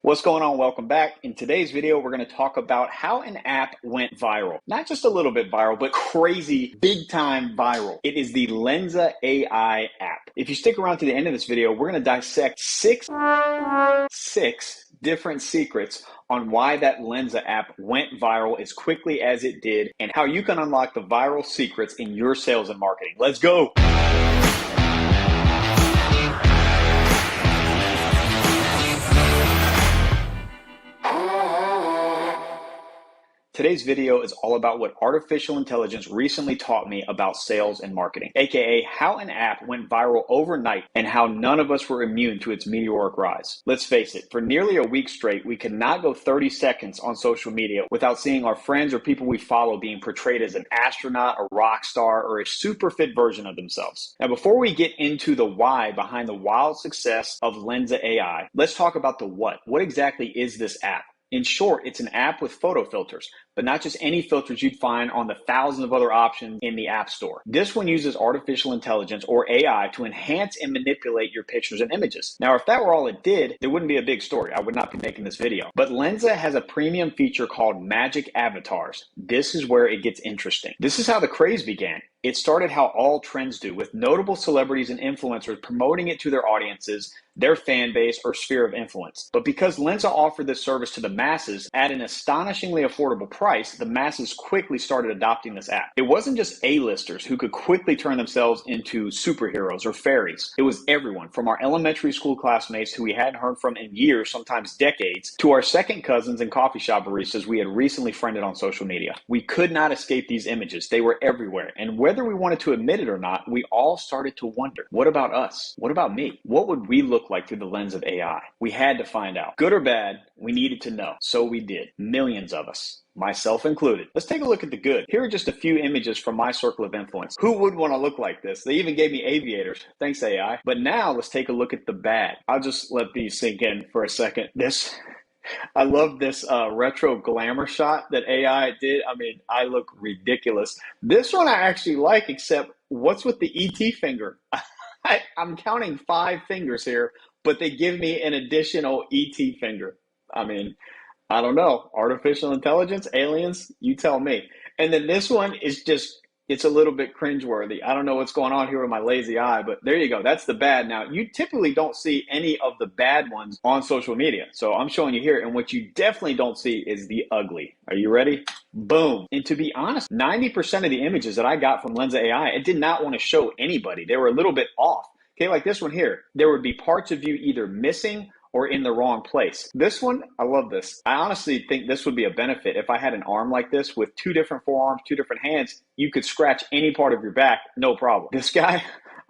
What's going on? Welcome back. In today's video, we're going to talk about how an app went viral. Not just a little bit viral, but crazy, big time viral. It is the LENSA AI app. If you stick around to the end of this video, we're going to dissect six different secrets on why that LENSA app went viral as quickly as it did and how you can unlock the viral secrets in your sales and marketing. Let's go. Today's video is all about what artificial intelligence recently taught me about sales and marketing, aka how an app went viral overnight and how none of us were immune to its meteoric rise. Let's face it, for nearly a week straight, we could not go 30 seconds on social media without seeing our friends or people we follow being portrayed as an astronaut, a rock star, or a super fit version of themselves. Now, before we get into the why behind the wild success of LENSA AI, let's talk about the what. What exactly is this app? In short, it's an app with photo filters, but not just any filters you'd find on the thousands of other options in the App Store. This one uses artificial intelligence, or AI, to enhance and manipulate your pictures and images. Now, if that were all it did, there wouldn't be a big story. I would not be making this video. But LENSA has a premium feature called Magic Avatars. This is where it gets interesting. This is how the craze began. It started how all trends do, with notable celebrities and influencers promoting it to their audiences, their fan base, or sphere of influence. But because LENSA offered this service to the masses at an astonishingly affordable price, the masses quickly started adopting this app. It wasn't just A-listers who could quickly turn themselves into superheroes or fairies. It was everyone, from our elementary school classmates who we hadn't heard from in years, sometimes decades, to our second cousins and coffee shop baristas we had recently friended on social media. We could not escape these images. They were everywhere. And whether we wanted to admit it or not, we all started to wonder, what about us? What about me? What would we look like through the lens of AI? We had to find out. Good or bad, we needed to know. So we did. Millions of us, myself included. Let's take a look at the good. Here are just a few images from my circle of influence. Who would want to look like this? They even gave me aviators. Thanks, AI. But now let's take a look at the bad. I'll just let these sink in for a second. I love this retro glamour shot that AI did. I mean, I look ridiculous. This one I actually like, except what's with the ET finger? I'm counting 5 fingers here, but they give me an additional ET finger. I mean, I don't know. Artificial intelligence, aliens, you tell me. And then this one is just, it's a little bit cringeworthy. I don't know what's going on here with my lazy eye, but there you go. That's the bad. Now, you typically don't see any of the bad ones on social media. So I'm showing you here. And what you definitely don't see is the ugly. Are you ready? Boom. And to be honest, 90% of the images that I got from LENSA AI, it did not want to show anybody. They were a little bit off. Okay, like this one here. There would be parts of you either missing or in the wrong place. This one, I love this. I honestly think this would be a benefit. If I had an arm like this with 2 different forearms, 2 different hands, you could scratch any part of your back, no problem. This guy,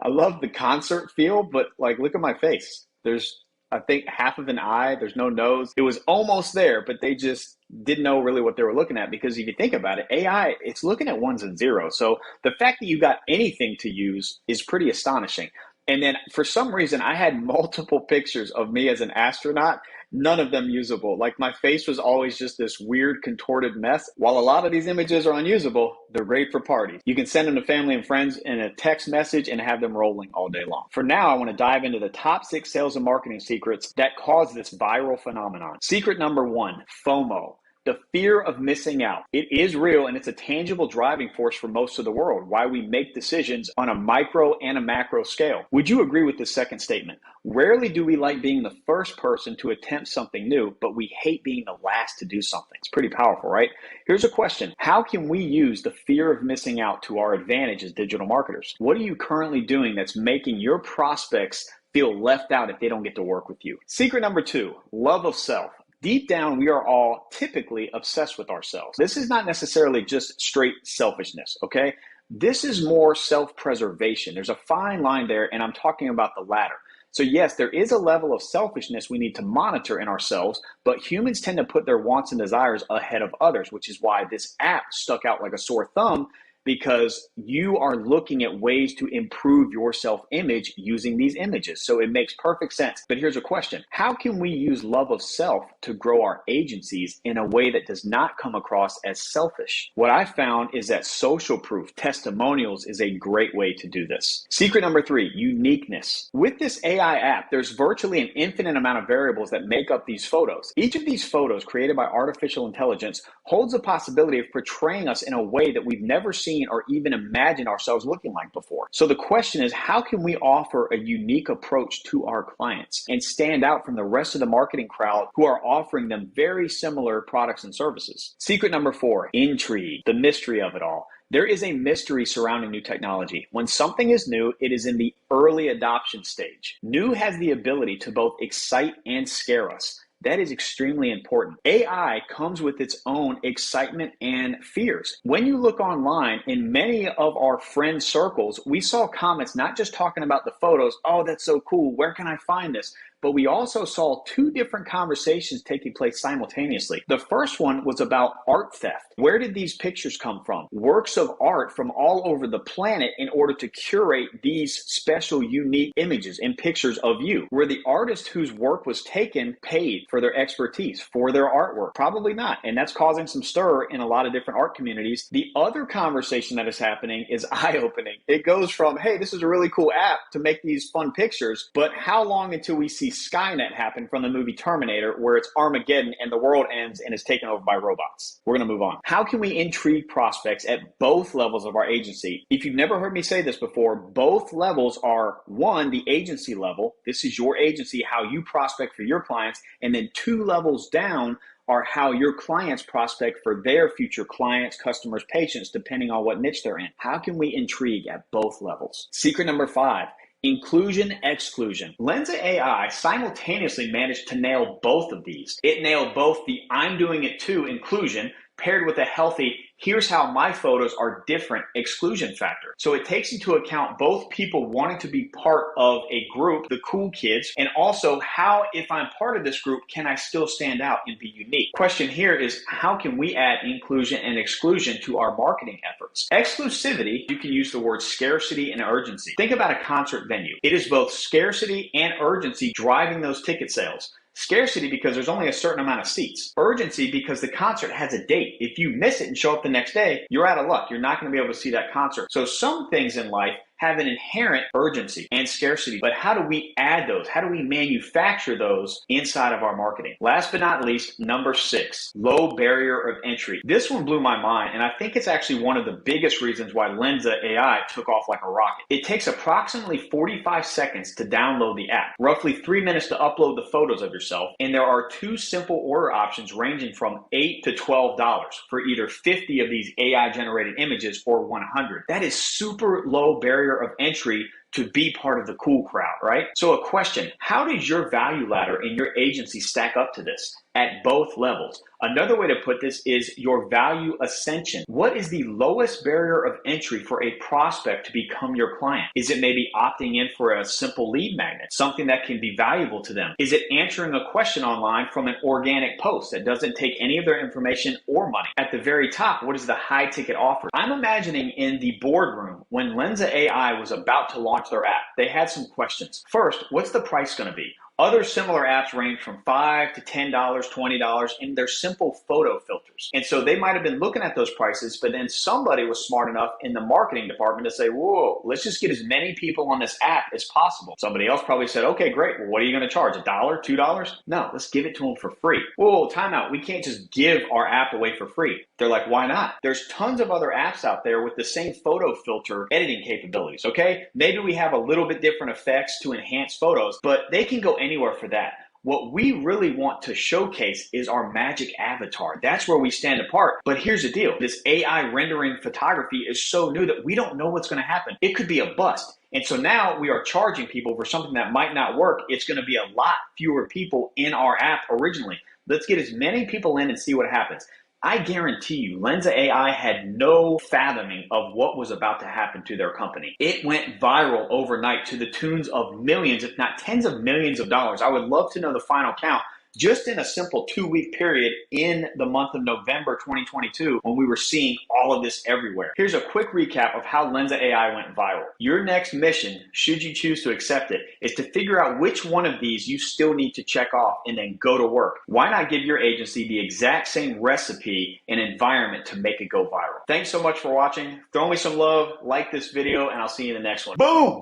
I love the concert feel, but like, look at my face. There's, I think, half of an eye. There's no nose. It was almost there, but they just didn't know really what they were looking at, because if you think about it, AI, it's looking at ones and zeros. So the fact that you got anything to use is pretty astonishing. And then for some reason, I had multiple pictures of me as an astronaut, none of them usable. Like, my face was always just this weird contorted mess. While a lot of these images are unusable, they're great for parties. You can send them to family and friends in a text message and have them rolling all day long. For now, I want to dive into the top 6 sales and marketing secrets that cause this viral phenomenon. Secret number 1, FOMO. The fear of missing out. It is real, and it's a tangible driving force for most of the world, why we make decisions on a micro and a macro scale. Would you agree with this second statement? Rarely do we like being the first person to attempt something new, but we hate being the last to do something. It's pretty powerful, right? Here's a question. How can we use the fear of missing out to our advantage as digital marketers? What are you currently doing that's making your prospects feel left out if they don't get to work with you? Secret number 2, love of self. Deep down, we are all typically obsessed with ourselves. This is not necessarily just straight selfishness, okay? This is more self-preservation. There's a fine line there, and I'm talking about the latter. So yes, there is a level of selfishness we need to monitor in ourselves, but humans tend to put their wants and desires ahead of others, which is why this app stuck out like a sore thumb, because you are looking at ways to improve your self-image using these images. So it makes perfect sense. But here's a question. How can we use love of self to grow our agencies in a way that does not come across as selfish? What I found is that social proof, testimonials, is a great way to do this. Secret number 3, uniqueness. With this AI app, there's virtually an infinite amount of variables that make up these photos. Each of these photos created by artificial intelligence holds the possibility of portraying us in a way that we've never seen or even imagined ourselves looking like before. So the question is, how can we offer a unique approach to our clients and stand out from the rest of the marketing crowd who are offering them very similar products and services? Secret number 4, intrigue, the mystery of it all. There is a mystery surrounding new technology. When something is new, it is in the early adoption stage. New has the ability to both excite and scare us. That is extremely important. AI comes with its own excitement and fears. When you look online, in many of our friend circles, we saw comments not just talking about the photos, oh, that's so cool, where can I find this? But we also saw 2 different conversations taking place simultaneously. The first one was about art theft. Where did these pictures come from? Works of art from all over the planet in order to curate these special, unique images and pictures of you. Were the artist whose work was taken paid for their expertise, for their artwork? Probably not. And that's causing some stir in a lot of different art communities. The other conversation that is happening is eye-opening. It goes from, hey, this is a really cool app to make these fun pictures, but how long until we see Skynet happen from the movie Terminator, where it's Armageddon and the world ends and is taken over by robots? We're going to move on. How can we intrigue prospects at both levels of our agency? If you've never heard me say this before, both levels are 1, the agency level. This is your agency, how you prospect for your clients. And then 2 levels down are how your clients prospect for their future clients, customers, patients, depending on what niche they're in. How can we intrigue at both levels? Secret number 5, inclusion, exclusion. LENSA AI simultaneously managed to nail both of these. It nailed both the I'm doing it too inclusion paired with a healthy here's how my photos are different exclusion factor. So it takes into account both people wanting to be part of a group, the cool kids, and also how, if I'm part of this group, can I still stand out and be unique? Question here is, how can we add inclusion and exclusion to our marketing efforts? Exclusivity, you can use the word scarcity and urgency. Think about a concert venue. It is both scarcity and urgency driving those ticket sales. Scarcity because there's only a certain amount of seats. Urgency because the concert has a date. If you miss it and show up the next day, you're out of luck. You're not going to be able to see that concert. So some things in life have an inherent urgency and scarcity, but how do we add those? How do we manufacture those inside of our marketing? Last but not least, number 6, low barrier of entry. This one blew my mind, and I think it's actually one of the biggest reasons why LENSA AI took off like a rocket. It takes approximately 45 seconds to download the app, roughly 3 minutes to upload the photos of yourself, and there are 2 simple order options ranging from $8 to $12 for either 50 of these AI-generated images or 100. That is super low barrier of entry to be part of the cool crowd, right? So a question, how does your value ladder in your agency stack up to this at both levels? Another way to put this is your value ascension. What is the lowest barrier of entry for a prospect to become your client? Is it maybe opting in for a simple lead magnet, something that can be valuable to them? Is it answering a question online from an organic post that doesn't take any of their information or money? At the very top, what is the high ticket offer? I'm imagining in the boardroom when LENSA AI was about to launch their app, they had some questions. First, what's the price going to be? Other similar apps range from $5 to $10, $20, and they're simple photo filters. And so they might have been looking at those prices, but then somebody was smart enough in the marketing department to say, whoa, let's just get as many people on this app as possible. Somebody else probably said, okay, great. Well, what are you going to charge? $1, $2? No, let's give it to them for free. Whoa, time out. We can't just give our app away for free. They're like, why not? There's tons of other apps out there with the same photo filter editing capabilities, okay? Maybe we have a little bit different effects to enhance photos, but they can go anywhere for that. What we really want to showcase is our magic avatar. That's where we stand apart. But here's the deal. This AI rendering photography is so new that we don't know what's going to happen. It could be a bust. And so now we are charging people for something that might not work. It's going to be a lot fewer people in our app originally. Let's get as many people in and see what happens. I guarantee you, LENSA AI had no fathoming of what was about to happen to their company. It went viral overnight to the tunes of millions, if not tens of millions of dollars. I would love to know the final count, just in a simple 2-week period in the month of November 2022 when we were seeing all of this everywhere. Here's a quick recap of how LENSA AI went viral. Your next mission, should you choose to accept it, is to figure out which one of these you still need to check off and then go to work. Why not give your agency the exact same recipe and environment to make it go viral? Thanks so much for watching. Throw me some love, like this video, and I'll see you in the next one. Boom!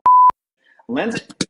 LENSA.